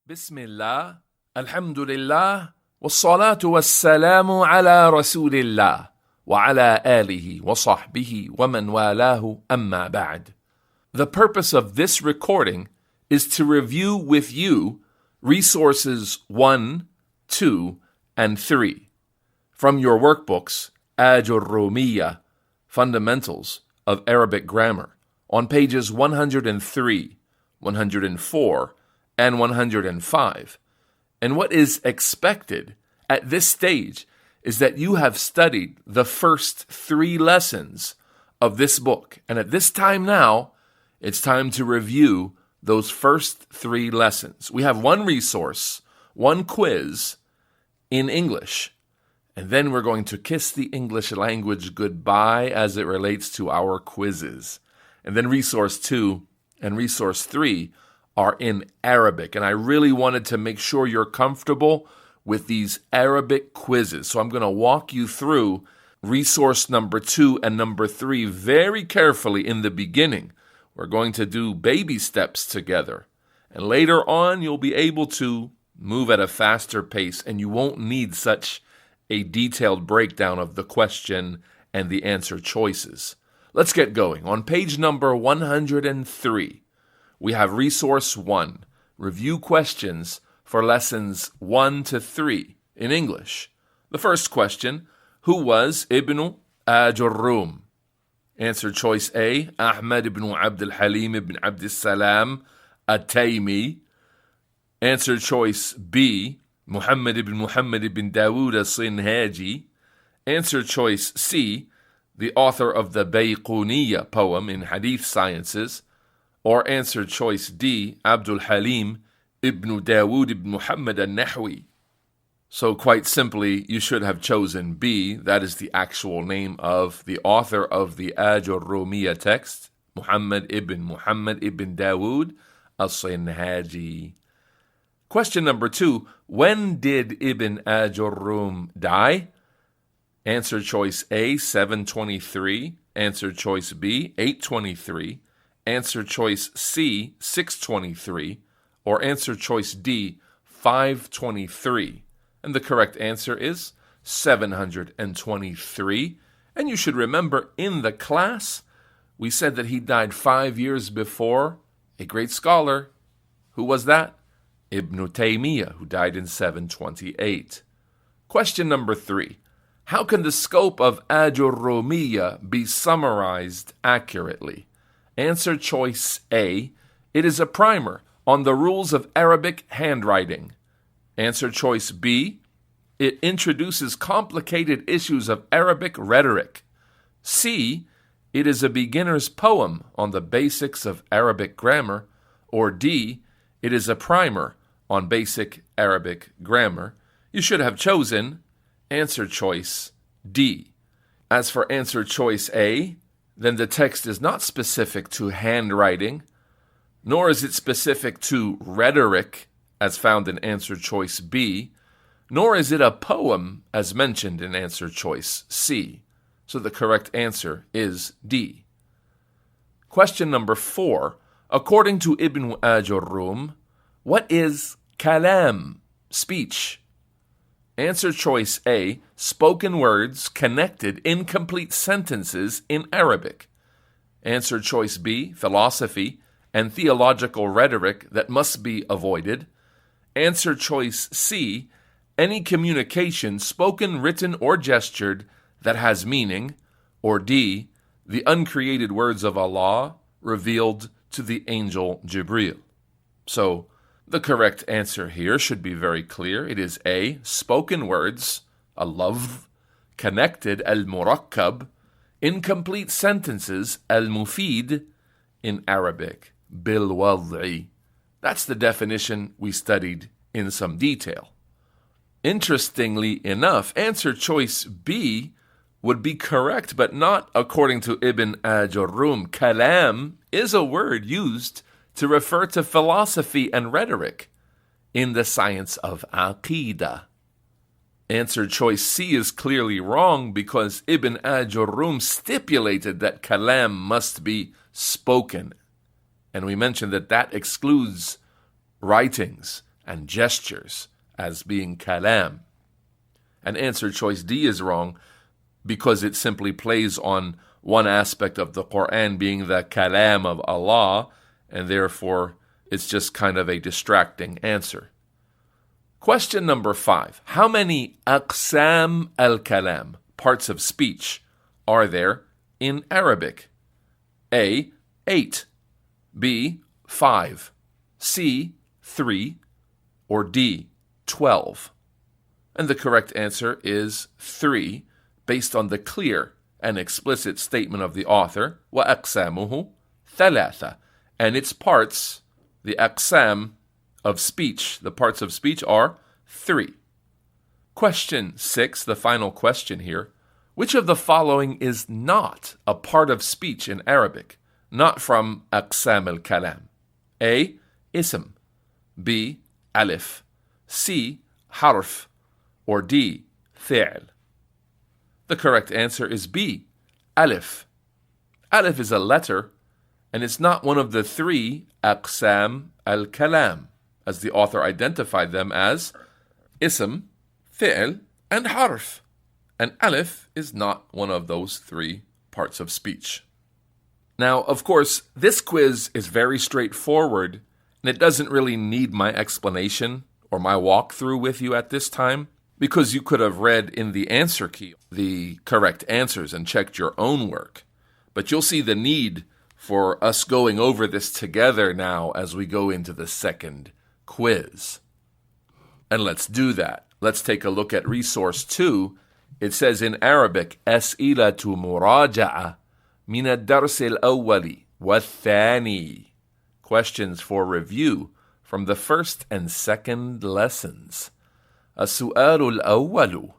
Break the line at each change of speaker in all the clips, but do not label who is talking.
بسم الله الحمد لله والصلاة والسلام على رسول الله وعلى آله وصحبه ومن والاه أما بعد. The purpose of this recording is to review with you resources 1, 2, and 3 from your workbooks Aajurroomiyyah, Fundamentals of Arabic Grammar, on pages 103, 104, and 105. And what is expected at this stage is that you have studied the first 3 lessons of this book. And at this time now, it's time to review those first 3 lessons. We have one resource, one quiz in English, and then we're going to kiss the English language goodbye as it relates to our quizzes. And then resource 2 and resource 3 are in Arabic. And I really wanted to make sure you're comfortable with these Arabic quizzes. So I'm going to walk you through resource number 2 and number 3 very carefully in the beginning. We're going to do baby steps together. And later on, you'll be able to move at a faster pace, and you won't need such a detailed breakdown of the question and the answer choices. Let's get going. On page number 103, we have resource 1, review questions for lessons 1 to 3 in English. The first question, who was Ibn Ajurroom? Answer choice A, Ahmad ibn Abd al-Halim ibn Abd al-Salam at-Taymi. Answer choice B, Muhammad ibn Dawood al-Sinhaji. Answer choice C, the author of the Bayquniyyah poem in Hadith Sciences. Or answer choice D, Abdul Halim ibn Dawood ibn Muhammad al-Nahwi. So quite simply, you should have chosen B. That is the actual name of the author of the Aajurroomiyyah text, Muhammad ibn Dawood al-Sinhaji. Question number 2, when did Ibn Ajurroom die? Answer choice A, 723. Answer choice B, 823. Answer choice C, 623, or answer choice D, 523. And the correct answer is 723. And you should remember, in the class, we said that he died 5 years before a great scholar. Who was that? Ibn Taymiyyah, who died in 728. Question number 3. How can the scope of Aajurroomiyyah be summarized accurately? Answer choice A, it is a primer on the rules of Arabic handwriting. Answer choice B, it introduces complicated issues of Arabic rhetoric. C, it is a beginner's poem on the basics of Arabic grammar. Or D, it is a primer on basic Arabic grammar. You should have chosen answer choice D. As for answer choice A, then the text is not specific to handwriting, nor is it specific to rhetoric, as found in answer choice B, nor is it a poem, as mentioned in answer choice C. So the correct answer is D. Question number 4. According to Ibn Ajurroom, what is kalam, speech? Answer choice A, spoken words connected incomplete sentences in Arabic. Answer choice B, philosophy and theological rhetoric that must be avoided. Answer choice C, any communication, spoken, written, or gestured, that has meaning. Or D, the uncreated words of Allah revealed to the angel Jibril. So, the correct answer here should be very clear. It is A, spoken words, a lafz, connected, al-murakkab, incomplete sentences, al-mufid, in Arabic, bil-wad'i. That's the definition we studied in some detail. Interestingly enough, answer choice B would be correct, but not according to Ibn Ajurroom. Kalam is a word used to refer to philosophy and rhetoric in the science of Aqidah. Answer choice C is clearly wrong because Ibn Ajurroom stipulated that kalam must be spoken. And we mentioned that that excludes writings and gestures as being kalam. And answer choice D is wrong because it simply plays on one aspect of the Quran being the kalam of Allah, and therefore it's just kind of a distracting answer. Question number 5. How many aqsam al-kalam, parts of speech, are there in Arabic? A, 8, B, 5, C, 3, or D, 12? And the correct answer is 3, based on the clear and explicit statement of the author, وَأَقْسَامُهُ ثَلَاثَةٌ, and its parts, the aqsam of speech, the parts of speech are 3. Question 6, the final question here. Which of the following is not a part of speech in Arabic, not from aqsam al-kalam? A, ism, B, alif, C, harf, or D, fi'l? The correct answer is B, alif. Alif is a letter, and it's not one of the 3 aqsam al-kalam, as the author identified them as ism, fi'l, and harf. And alif is not one of those 3 parts of speech. Now, of course, this quiz is very straightforward, and it doesn't really need my explanation or my walkthrough with you at this time, because you could have read in the answer key the correct answers and checked your own work. But you'll see the need for us going over this together now as we go into the second quiz. And let's do that. Let's take a look at resource 2. It says in Arabic, أسئلة مراجعة من الدرس الأول والثاني. Questions for review from the first and second lessons. السؤال الأول.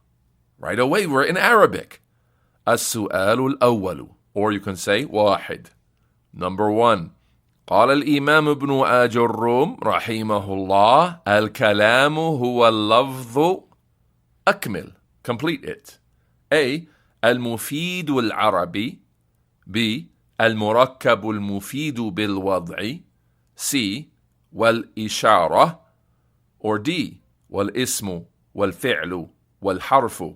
Right away, we're in Arabic. السؤال الأول. Or you can say واحد. Number 1. قال الإمام ابن آجروم رحمه الله الكلام هو اللفظ. أكمل. Complete it. A. المفيد العربي. B. المركب المفيد بالوضع. C. والإشارة. Or D. والاسم والفعل والحرف.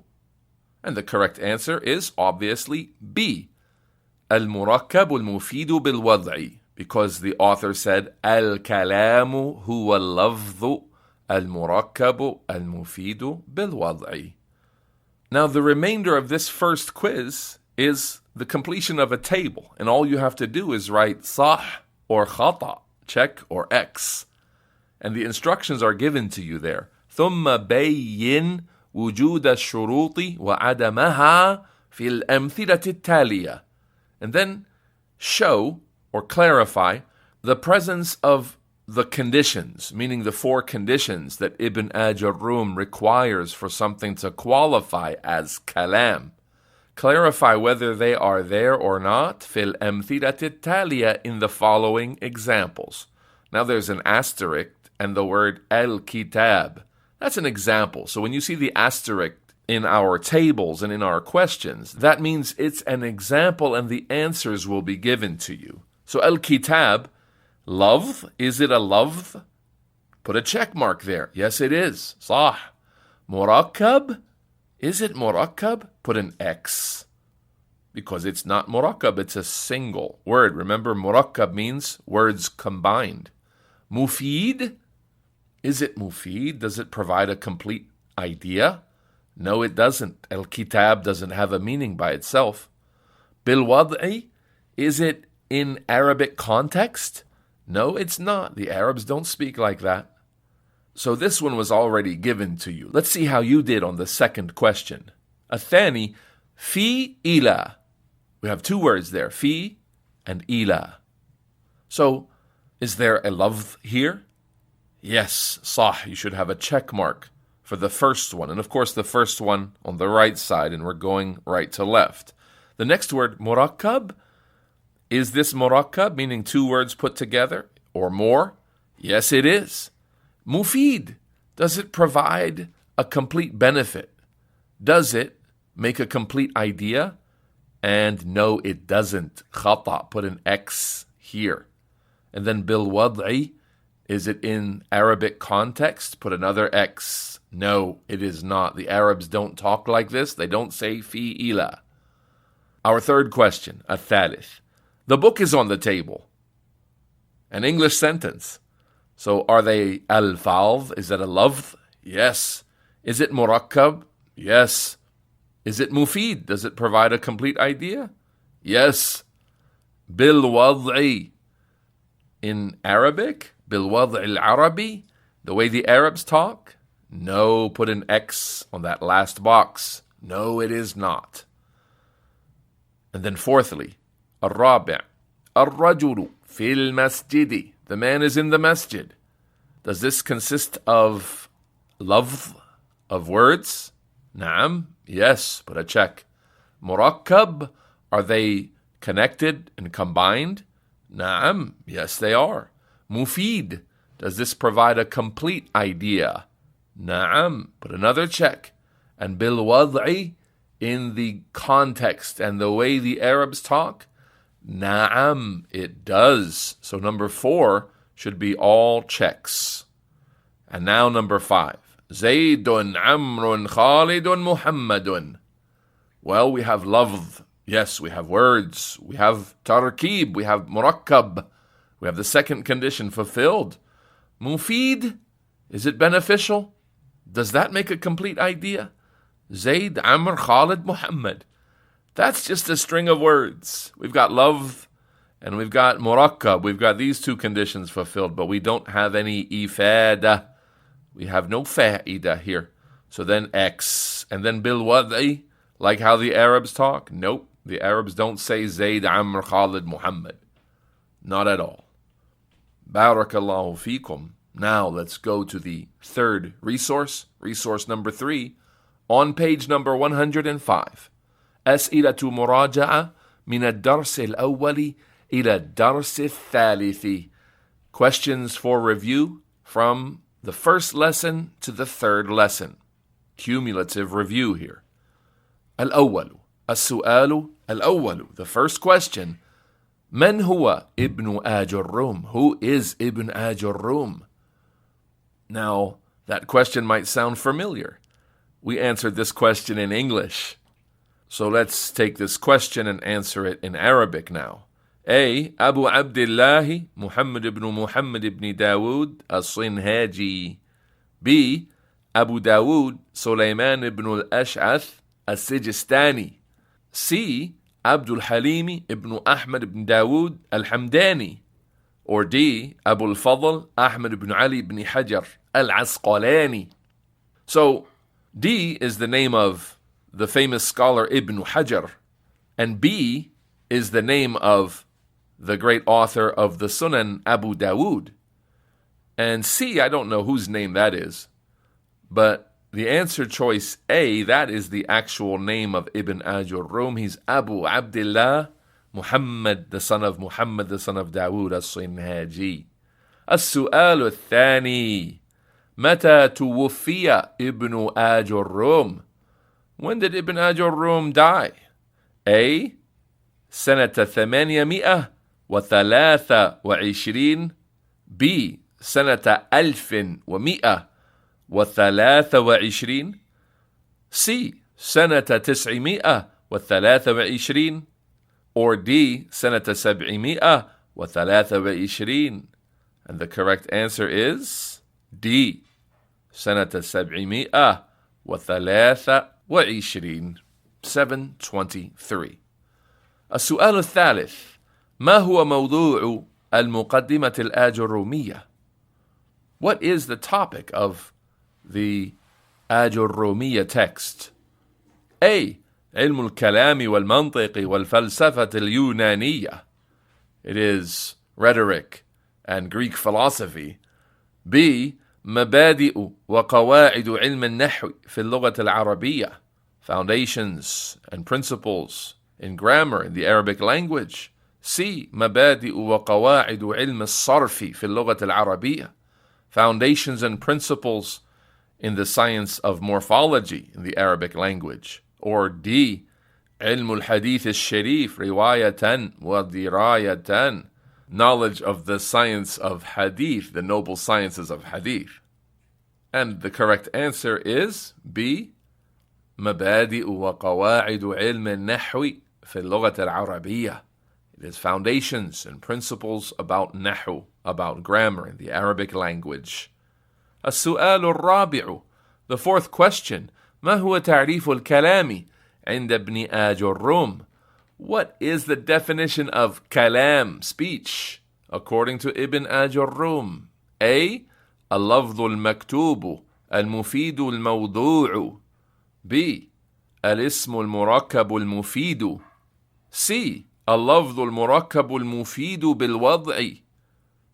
And the correct answer is obviously B. المركب المفيد بالوضع, because the author said الكلام هو اللفظ المركب المفيد بالوضع. Now the remainder of this first quiz is the completion of a table, and all you have to do is write صح or خطأ, check or X. And the instructions are given to you there. ثم بين وجود الشروط وعدمها في الأمثلة التالية. And then show or clarify the presence of the conditions, meaning the 4 conditions that Ibn Ajurroom requires for something to qualify as kalam. Clarify whether they are there or not في الأمثلة التالية, in the following examples. Now there's an asterisk and the word al-kitab. That's an example. So when you see the asterisk in our tables and in our questions, that means it's an example and the answers will be given to you. So al-kitab, lafz, is it a lafz? Put a check mark there. Yes, it is. صح. Murakkab, is it murakkab? Put an X. Because it's not murakkab, it's a single word. Remember, murakkab means words combined. Mufid, is it mufid? Does it provide a complete idea? No, it doesn't. Al-kitab doesn't have a meaning by itself. Bil wad'i, is it in Arabic context? No, it's not. The Arabs don't speak like that. So this one was already given to you. Let's see how you did on the second question. Athani, fi ila. We have 2 words there, fi and ila. So, is there a lafz here? Yes, صح. You should have a check mark for the first one. And of course, the first one on the right side, and we're going right to left. The next word, murakkab. Is this murakkab, meaning 2 words put together or more? Yes, it is. Mufid, does it provide a complete benefit? Does it make a complete idea? And no, it doesn't. Khata, put an X here. And then bil wad'i, Is it in Arabic context? Put another X. No, it is not. The Arabs don't talk like this. They don't say fi ila. Our third question, الثالث. The book is on the table. An English sentence. So are they al-falz? Is that a lafz? Yes. Is it murakkab? Yes. Is it mufid? Does it provide a complete idea? Yes. Bil wad'i. In Arabic? Bil wad'i al-Arabi? The way the Arabs talk? No, put an X on that last box. No, it is not. And then fourthly, الرابع. الرجل في المسجد. The man is in the masjid. Does this consist of lafz, of words? Naam. Yes, put a check. Murakkab. Are they connected and combined? Naam. Yes, they are. Mufid. Does this provide a complete idea? Naam. Put another check. And bil wad'i, in the context and the way the Arabs talk? Naam, it does. So number 4 should be all checks. And now number 5. Zaydun, Amrun, Khalidun, Muhammadun. Well, we have lafz. Yes, we have words. We have tarkib. We have murakkab. We have the second condition fulfilled. Mufid, is it beneficial? Does that make a complete idea? Zayd, Amr, Khalid, Muhammad. That's just a string of words. We've got lafz and we've got murakkab. We've got these two conditions fulfilled, but we don't have any ifada. We have no fa'ida here. So then X. And then bil wad'i, like how the Arabs talk? Nope. The Arabs don't say Zayd, Amr, Khalid, Muhammad. Not at all. Barakallahu feekum. Now let's go to the third resource. Resource number 3. On page number 105. أسئلة مراجعة من الدرس الأول إلى الدرس الثالث. Questions for review from the first lesson to the third lesson. Cumulative review here. الأول. السؤال الأول. The first question. من هو ابن آجرروم? Who is Ibn Ajurroom? Now, that question might sound familiar. We answered this question in English. So let's take this question and answer it in Arabic now. A. Abu Abdullah Muhammad ibn Dawood as-Sinhaji. B. Abu Dawood Sulaiman ibn al-Ash'ath as-Sijistani. C. Abdul Halim ibn Ahmad ibn Dawood al-Hamdani. Or D. Abu al-Fadl Ahmad ibn Ali ibn Hajar al-Asqalani. So, D is the name of the famous scholar Ibn Hajar, and B is the name of the great author of the Sunan Abu Dawood. And C, I don't know whose name that is, but the answer choice A, that is the actual name of Ibn Ajurroom. He's Abu Abdullah Muhammad, the son of Muhammad, the son of Dawood as-Sinhaji. السؤال الثاني. متى توفي ابن آجرروم? When did Ibn Ajurroom die? A. سنة 823. B. سنة 1123. C. سنة 923. Or D. سنة 723. And the correct answer is D. سنة 723. 723. السؤال الثالث. ما هو موضوع المقدمة الآجرومية? What is the topic of the Aajurroomiyyah text? A. علم الكلام والمنطق والفلسفة اليونانية. It is rhetoric and Greek philosophy. B. مبادئ وقواعد علم النحو في اللغة العربية. Foundations and principles in grammar in the Arabic language. C. مبادئ وقواعد علم الصرف في اللغة العربية. Foundations and principles in the science of morphology in the Arabic language. Or D. علم الحديث الشريف رواية ودراية. knowledge of the science of hadith, the noble sciences of hadith. And the correct answer is B. مبادئ وقواعد علم النحو في اللغة العربية. It is foundations and principles about nahu, about grammar in the Arabic language. السؤال الرابع, the fourth question. ما هو تعريف الكلام عند ابن آجرروم? What is the definition of kalam, speech, according to Ibn Aajurroomiyyah? A. اللفظ المكتوب المفيد الموضوع. B. الاسم المركب المفيد. C. اللفظ المركب المفيد بالوضع.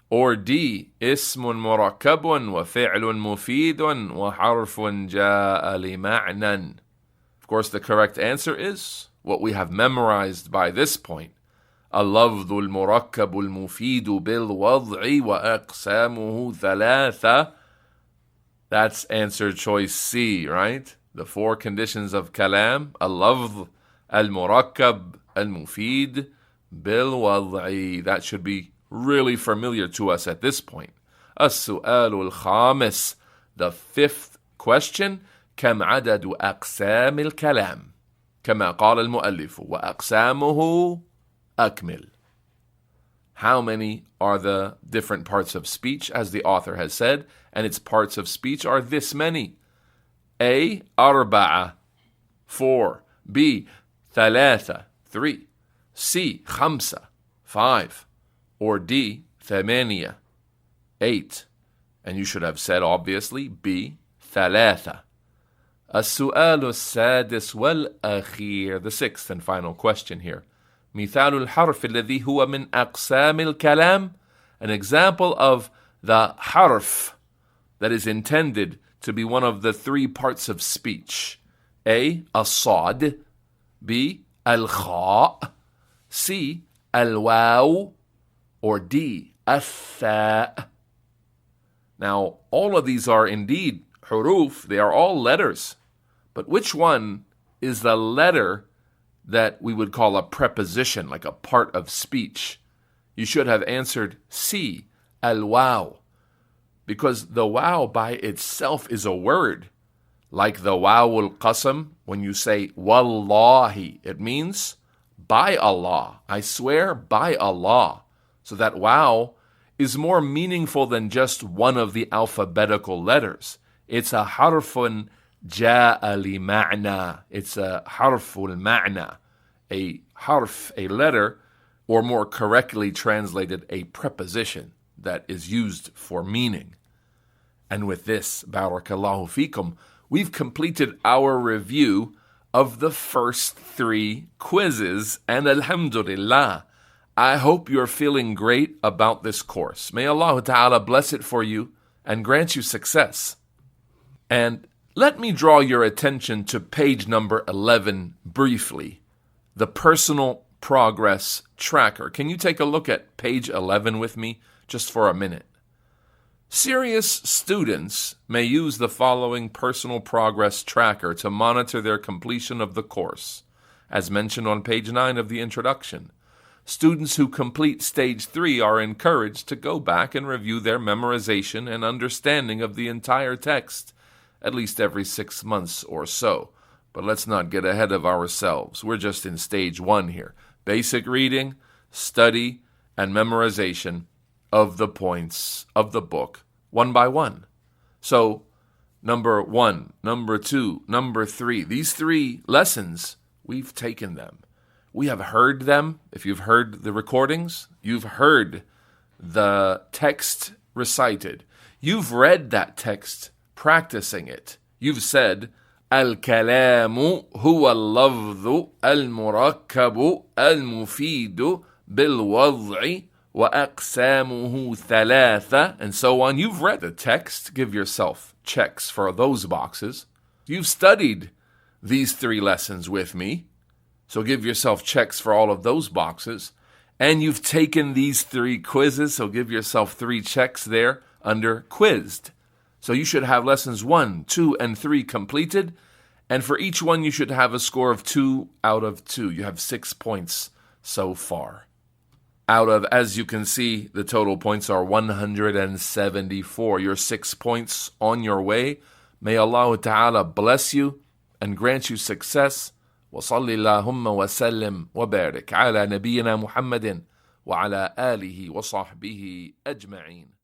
Or D. اسم مركب وفعل مفيد وحرف جاء لمعنى. Of course, the correct answer is what we have memorized by this point. اللفظ المركب المفيد بالوضع وأقسامه ثلاثة. That's answer choice C, right? The four conditions of kalam. اللفظ المركب المفيد بالوضع. That should be really familiar to us at this point. السؤال الخامس, the fifth question. كم عدد أقسام الكلام؟ كما قال المؤلف وأقسامه أكمل. How many are the different parts of speech, as the author has said, and its parts of speech are this many. A. أربعة, 4. B. ثلاثة, 3. C. خمسة, 5. Or D. ثمانية, 8. And you should have said, obviously, B. ثلاثة. السؤال السادس والأخير, the sixth and final question here. مثال الحرف الذي هو من أقسام الكلام. An example of the harf that is intended to be one of the three parts of speech. A. الصاد. B. الخاء. C. الواو. Or D. الثاء. Now, all of these are indeed huruf. They are all letters. But which one is the letter that we would call a preposition, like a part of speech? You should have answered C, al-waw, because the waw by itself is a word. Like the wawul qasam, when you say wallahi, it means by Allah. I swear by Allah. So that waw is more meaningful than just one of the alphabetical letters. It's a harfun ja'a li ma'na. It's a harful ma'na. A harf, a letter, or more correctly translated, a preposition that is used for meaning. And with this, barakallahu fikum, we've completed our review of the first 3 quizzes, and alhamdulillah, I hope you're feeling great about this course. May Allah Ta'ala bless it for you and grant you success. And let me draw your attention to page number 11 briefly, the personal progress tracker. Can you take a look at page 11 with me just for a minute? Serious students may use the following personal progress tracker to monitor their completion of the course, as mentioned on page 9 of the introduction. Students who complete stage 3 are encouraged to go back and review their memorization and understanding of the entire text, at least every 6 months or so. But let's not get ahead of ourselves. We're just in stage 1 here. Basic reading, study, and memorization of the points of the book, one by one. So, number 1, number 2, number 3, these 3 lessons, we've taken them. We have heard them. If you've heard the recordings, you've heard the text recited. You've read that text, practicing it. You've said, الكلام هو اللفظ المركب المفيد بالوضع وأقسامه ثلاثة, and so on. You've read the text. Give yourself checks for those boxes. You've studied these 3 lessons with me, so give yourself checks for all of those boxes. And you've taken these 3 quizzes, so give yourself 3 checks there under quizzed. So you should have lessons 1, 2, and 3 completed, and for each one you should have a score of 2 out of 2. You have 6 points so far. Out of, as you can see, the total points are 174. You're 6 points on your way. May Allah Ta'ala bless you and grant you success. وصل اللهم وسلم وبارك على نبينا محمد وعلى آله وصحبه أجمعين.